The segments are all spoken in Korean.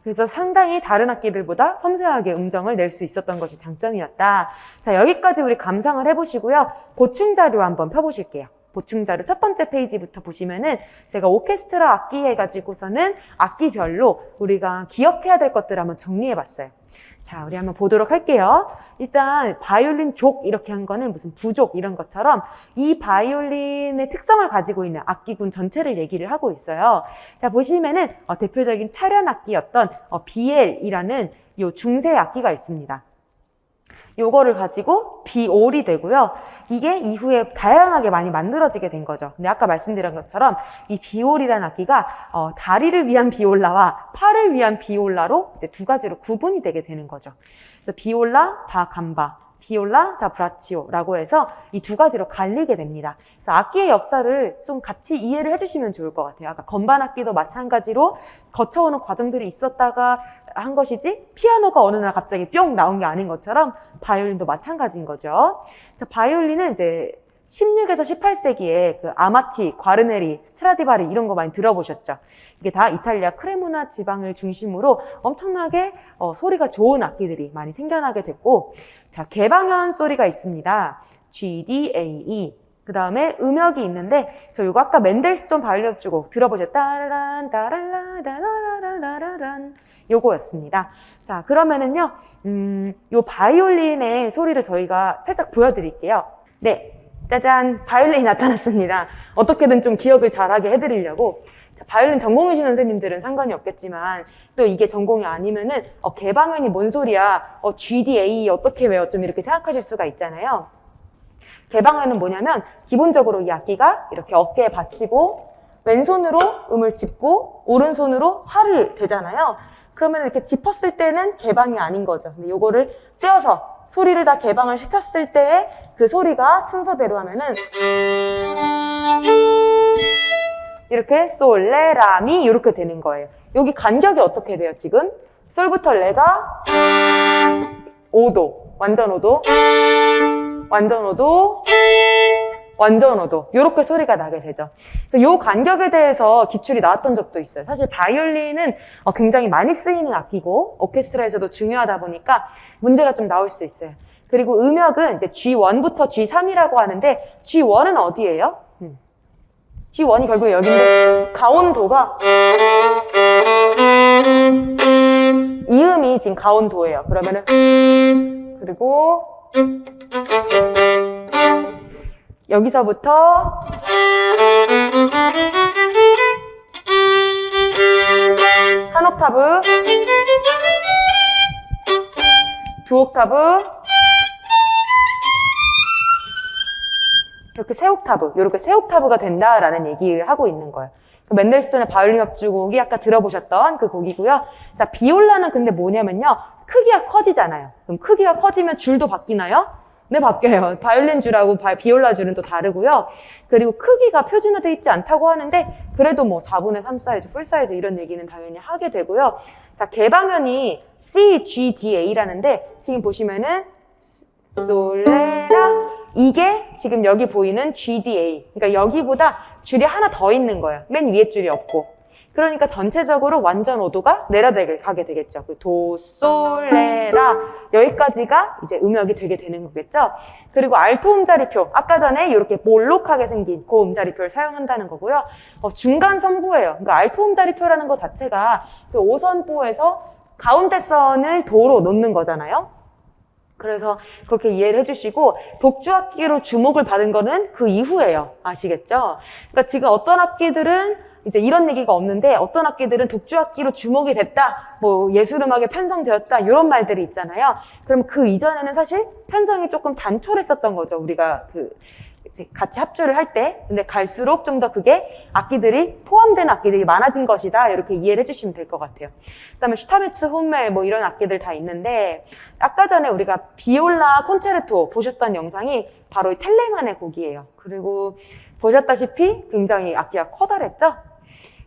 그래서 상당히 다른 악기들보다 섬세하게 음정을 낼 수 있었던 것이 장점이었다. 자, 여기까지 우리 감상을 해보시고요. 보충 자료 한번 펴보실게요. 보충 자료 첫 번째 페이지부터 보시면은 제가 오케스트라 악기 해가지고서는 악기별로 우리가 기억해야 될 것들을 한번 정리해봤어요. 자, 우리 한번 보도록 할게요. 일단 바이올린 족 이렇게 한 거는 무슨 부족 이런 것처럼 이 바이올린의 특성을 가지고 있는 악기군 전체를 얘기를 하고 있어요. 자, 보시면은 대표적인 차련 악기였던 BL이라는 요 중세 악기가 있습니다. 요거를 가지고 비올이 되고요. 이게 이후에 다양하게 많이 만들어지게 된 거죠. 근데 아까 말씀드린 것처럼 이 비올이라는 악기가 다리를 위한 비올라와 팔을 위한 비올라로 이제 두 가지로 구분이 되게 되는 거죠. 그래서 비올라 다 감바, 비올라 다 브라치오라고 해서 이 두 가지로 갈리게 됩니다. 그래서 악기의 역사를 좀 같이 이해를 해주시면 좋을 것 같아요. 아까 건반 악기도 마찬가지로 거쳐오는 과정들이 있었다가 한 것이지 피아노가 어느 날 갑자기 뿅 나온 게 아닌 것처럼 바이올린도 마찬가지인 거죠. 자, 바이올린은 이제 16에서 18세기에 그 아마티, 과르네리, 스트라디바리 이런 거 많이 들어보셨죠? 이게 다 이탈리아 크레모나 지방을 중심으로 엄청나게 소리가 좋은 악기들이 많이 생겨나게 됐고, 자, 개방현 소리가 있습니다. G, D, A, E. 그 다음에 음역이 있는데, 저 이거 아까 맨델스존 바이올린 협주곡 들어보셨죠? 따라란, 따랄라, 따라라라라란. 요거였습니다. 자, 그러면은요, 요 바이올린의 소리를 저희가 살짝 보여드릴게요. 네. 짜잔, 바이올린이 나타났습니다. 어떻게든 좀 기억을 잘하게 해드리려고. 자, 바이올린 전공이신 선생님들은 상관이 없겠지만 또 이게 전공이 아니면은 개방현이 뭔 소리야? G, D, A 어떻게 외워? 좀 이렇게 생각하실 수가 있잖아요. 개방현은 뭐냐면 기본적으로 이 악기가 이렇게 어깨에 받치고 왼손으로 음을 짚고 오른손으로 활을 대잖아요. 그러면 이렇게 짚었을 때는 개방이 아닌 거죠. 근데 요거를 떼어서 소리를 다 개방을 시켰을 때 그 소리가 순서대로 하면은 이렇게 솔, 레, 라, 미 이렇게 되는 거예요. 여기 간격이 어떻게 돼요, 지금? 솔부터 레가 5도, 완전 5도, 완전 5도, 완전 5도 이렇게 소리가 나게 되죠. 그래서 요 간격에 대해서 기출이 나왔던 적도 있어요. 사실 바이올린은 굉장히 많이 쓰이는 악기고 오케스트라에서도 중요하다 보니까 문제가 좀 나올 수 있어요. 그리고 음역은 이제 G1부터 G3이라고 하는데 G1은 어디예요? G1이 결국에 여기인데 가온도가 이 음이 지금 가온도예요. 그러면은 그리고 여기서부터 한 옥타브, 두 옥타브, 이렇게 세 옥타브, 이렇게 세 옥타브가 된다라는 얘기를 하고 있는 거예요. 맨델스존의 바이올린 협주곡이 아까 들어보셨던 그 곡이고요. 자, 비올라는 근데 뭐냐면요. 크기가 커지잖아요. 그럼 크기가 커지면 줄도 바뀌나요? 네, 바뀌어요. 바이올린 줄하고 비올라 줄은 또 다르고요. 그리고 크기가 표준화되어 있지 않다고 하는데 그래도 뭐 4분의 3 사이즈, 풀 사이즈 이런 얘기는 당연히 하게 되고요. 자, 개방현이 C, G, D, A라는데 지금 보시면은 솔, 레, 라 이게 지금 여기 보이는 G, D, A. 그러니까 여기보다 줄이 하나 더 있는 거예요. 맨 위에 줄이 없고. 그러니까 전체적으로 완전 5도가 내려가게 되겠죠. 도, 솔, 레, 라 여기까지가 이제 음역이 되게 되는 거겠죠. 그리고 알토 음자리표 아까 전에 이렇게 볼록하게 생긴 그 음자리표를 사용한다는 거고요. 중간 선보예요. 그러니까 알토 음자리표라는 것 자체가 그 5선보에서 가운데 선을 도로 놓는 거잖아요. 그래서 그렇게 이해를 해주시고 독주악기로 주목을 받은 거는 그 이후예요. 아시겠죠? 그러니까 지금 어떤 악기들은 이제 이런 얘기가 없는데 어떤 악기들은 독주악기로 주목이 됐다, 뭐 예술음악에 편성되었다 이런 말들이 있잖아요. 그럼 그 이전에는 사실 편성이 조금 단촐했었던 거죠. 우리가 같이 합주를 할 때. 근데 갈수록 좀 더 그게 악기들이 포함된 악기들이 많아진 것이다 이렇게 이해를 해주시면 될 것 같아요. 그다음에 슈타베츠, 홈멜 뭐 이런 악기들 다 있는데 아까 전에 우리가 비올라 콘체르토 보셨던 영상이 바로 이 텔레만의 곡이에요. 그리고 보셨다시피 굉장히 악기가 커다랬죠?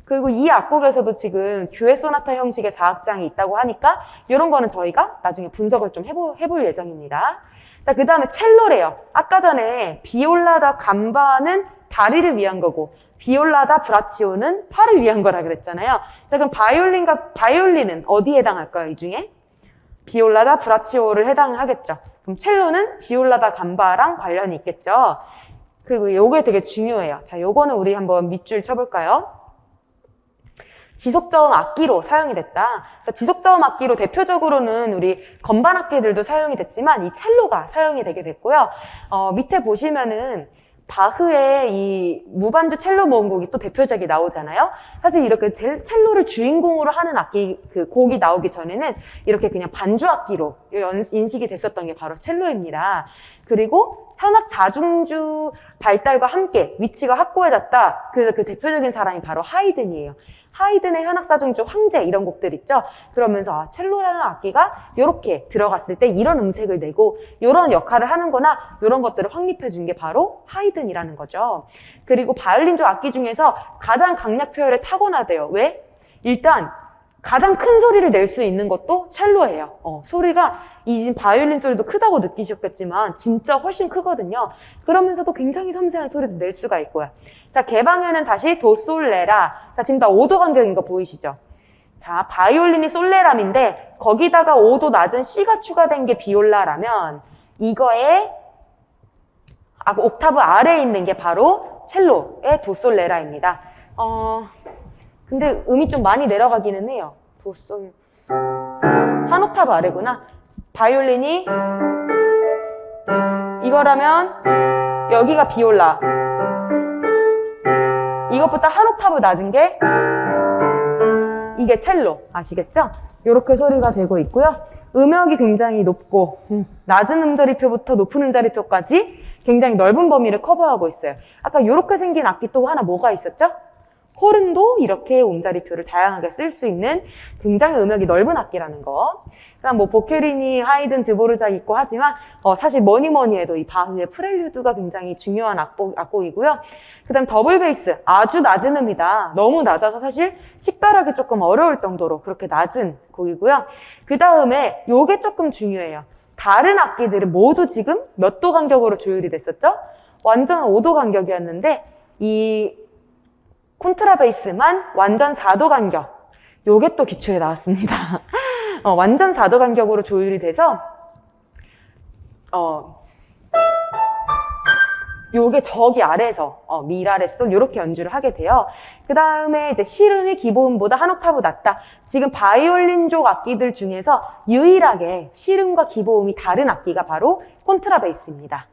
그리고 이 악곡에서도 지금 교회 소나타 형식의 4악장이 있다고 하니까 이런 거는 저희가 나중에 분석을 좀 해볼 예정입니다. 자, 그 다음에 첼로래요. 아까 전에 비올라다 감바는 다리를 위한 거고 비올라다 브라치오는 팔을 위한 거라 그랬잖아요. 자, 그럼 바이올린은 어디에 해당할까요? 이 중에? 비올라다 브라치오를 해당하겠죠. 그럼 첼로는 비올라다 감바랑 관련이 있겠죠. 그리고 요게 되게 중요해요. 자, 요거는 우리 한번 밑줄 쳐볼까요? 지속저음 악기로 사용이 됐다. 그러니까 지속저음 악기로 대표적으로는 우리 건반 악기들도 사용이 됐지만 이 첼로가 사용이 되게 됐고요. 밑에 보시면은 바흐의 이 무반주 첼로 모음곡이 또 대표작이 나오잖아요. 사실 이렇게 첼로를 주인공으로 하는 악기, 그 곡이 나오기 전에는 이렇게 그냥 반주 악기로 인식이 됐었던 게 바로 첼로입니다. 그리고 현악 자중주 발달과 함께 위치가 확고해졌다. 그래서 그 대표적인 사람이 바로 하이든이에요. 하이든의 현악사중주 황제 이런 곡들 있죠. 그러면서 첼로라는 악기가 이렇게 들어갔을 때 이런 음색을 내고 이런 역할을 하는거나 이런 것들을 확립해 준 게 바로 하이든이라는 거죠. 그리고 바이올린조 악기 중에서 가장 강약 표현에 타고나대요. 왜? 일단 가장 큰 소리를 낼 수 있는 것도 첼로예요. 소리가 이 바이올린 소리도 크다고 느끼셨겠지만 진짜 훨씬 크거든요. 그러면서도 굉장히 섬세한 소리도 낼 수가 있고요. 자, 개방에는 다시 도, 솔, 레라. 자, 지금 다 5도 간격인 거 보이시죠? 자, 바이올린이 솔레람인데 거기다가 5도 낮은 C가 추가된 게 비올라라면 이거에 옥타브 아래에 있는 게 바로 첼로의 도, 솔, 레라입니다. 근데 음이 좀 많이 내려가기는 해요. 도, 솔. 한 옥타브 아래구나. 바이올린이 이거라면 여기가 비올라. 이것보다 한 옥타브 낮은 게 이게 첼로. 아시겠죠? 이렇게 소리가 되고 있고요. 음역이 굉장히 높고 낮은 음자리표부터 높은 음자리표까지 굉장히 넓은 범위를 커버하고 있어요. 아까 이렇게 생긴 악기 또 하나 뭐가 있었죠? 호른도 이렇게 음자리표를 다양하게 쓸 수 있는 굉장히 음역이 넓은 악기라는 거. 그다음 뭐 보케리니, 하이든, 드보르작 있고 하지만 사실 뭐니 해도 이 바흐의 프렐류드가 굉장히 중요한 악곡이고요. 그다음 더블 베이스 아주 낮은 음이다. 너무 낮아서 사실 식별하기 조금 어려울 정도로 그렇게 낮은 곡이고요. 그 다음에 요게 조금 중요해요. 다른 악기들은 모두 지금 몇 도 간격으로 조율이 됐었죠? 완전 5도 간격이었는데 이 콘트라베이스만 완전 4도 간격. 요게 또 기초에 나왔습니다. 완전 4도 간격으로 조율이 돼서 요게 저기 아래에서 미, 라, 레, 솔 요렇게 연주를 하게 돼요. 그 다음에 이제 실음이 기본음보다 한 옥타브 낮다. 지금 바이올린족 악기들 중에서 유일하게 실음과 기본음이 다른 악기가 바로 콘트라베이스입니다.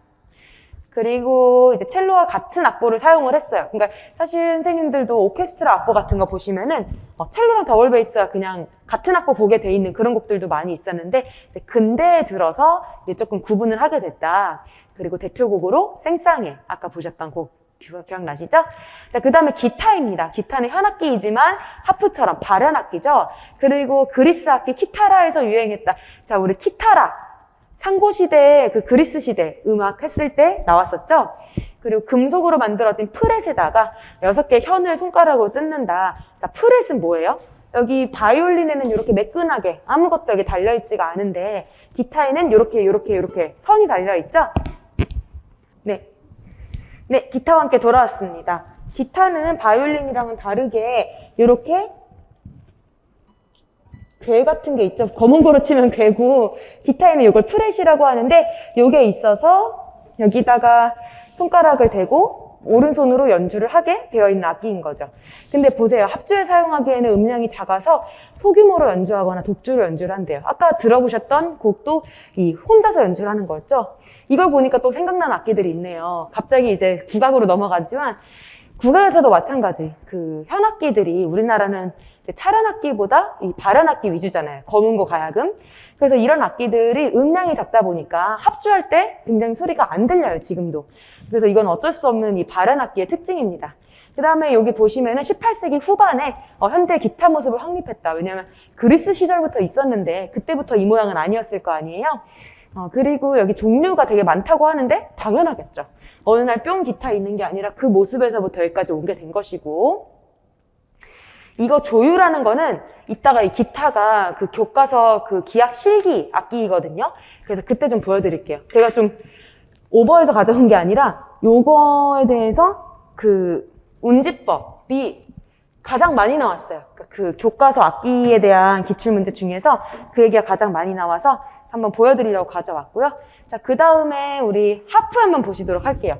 그리고 이제 첼로와 같은 악보를 사용을 했어요. 그러니까 사실 선생님들도 오케스트라 악보 같은 거 보시면은 첼로랑 더블 베이스가 그냥 같은 악보 보게 돼 있는 그런 곡들도 많이 있었는데 이제 근대에 들어서 이제 조금 구분을 하게 됐다. 그리고 대표곡으로 생쌍해 아까 보셨던 곡 기억나시죠? 자, 그 다음에 기타입니다. 기타는 현악기이지만 하프처럼 발현악기죠. 그리고 그리스 악기 키타라에서 유행했다. 자, 우리 키타라 상고시대, 그 그리스 시대 음악 했을 때 나왔었죠? 그리고 금속으로 만들어진 프렛에다가 6개 현을 손가락으로 뜯는다. 자, 프렛은 뭐예요? 여기 바이올린에는 이렇게 매끈하게 아무것도 여기 달려있지가 않은데 기타에는 이렇게 선이 달려있죠? 네. 네, 기타와 함께 돌아왔습니다. 기타는 바이올린이랑은 다르게 이렇게 괴 같은 게 있죠. 검은 고로 치면 괴고 기타에는 이걸 프렛이라고 하는데 이게 있어서 여기다가 손가락을 대고 오른손으로 연주를 하게 되어 있는 악기인 거죠. 근데 보세요. 합주에 사용하기에는 음량이 작아서 소규모로 연주하거나 독주로 연주를 한대요. 아까 들어보셨던 곡도 이 혼자서 연주를 하는 거였죠. 이걸 보니까 또 생각나는 악기들이 있네요. 갑자기 이제 국악으로 넘어가지만 국악에서도 마찬가지. 그 현악기들이 우리나라는 차련악기보다 이 발현악기 위주잖아요. 검은 거 가야금. 그래서 이런 악기들이 음량이 작다 보니까 합주할 때 굉장히 소리가 안 들려요, 지금도. 그래서 이건 어쩔 수 없는 이 발현악기의 특징입니다. 그 다음에 여기 보시면은 18세기 후반에 현대 기타 모습을 확립했다. 왜냐면 그리스 시절부터 있었는데 그때부터 이 모양은 아니었을 거 아니에요. 그리고 여기 종류가 되게 많다고 하는데 당연하겠죠. 어느 날 뿅 기타 있는 게 아니라 그 모습에서부터 여기까지 오게 된 것이고 이거 조율하는 거는 이따가 이 기타가 그 교과서 그 기악 실기 악기이거든요. 그래서 그때 좀 보여드릴게요. 제가 좀 오버해서 가져온 게 아니라 요거에 대해서 그 운지법이 가장 많이 나왔어요. 그러니까 그 교과서 악기에 대한 기출문제 중에서 그 얘기가 가장 많이 나와서 한번 보여드리려고 가져왔고요. 자, 그 다음에 우리 하프 한번 보시도록 할게요.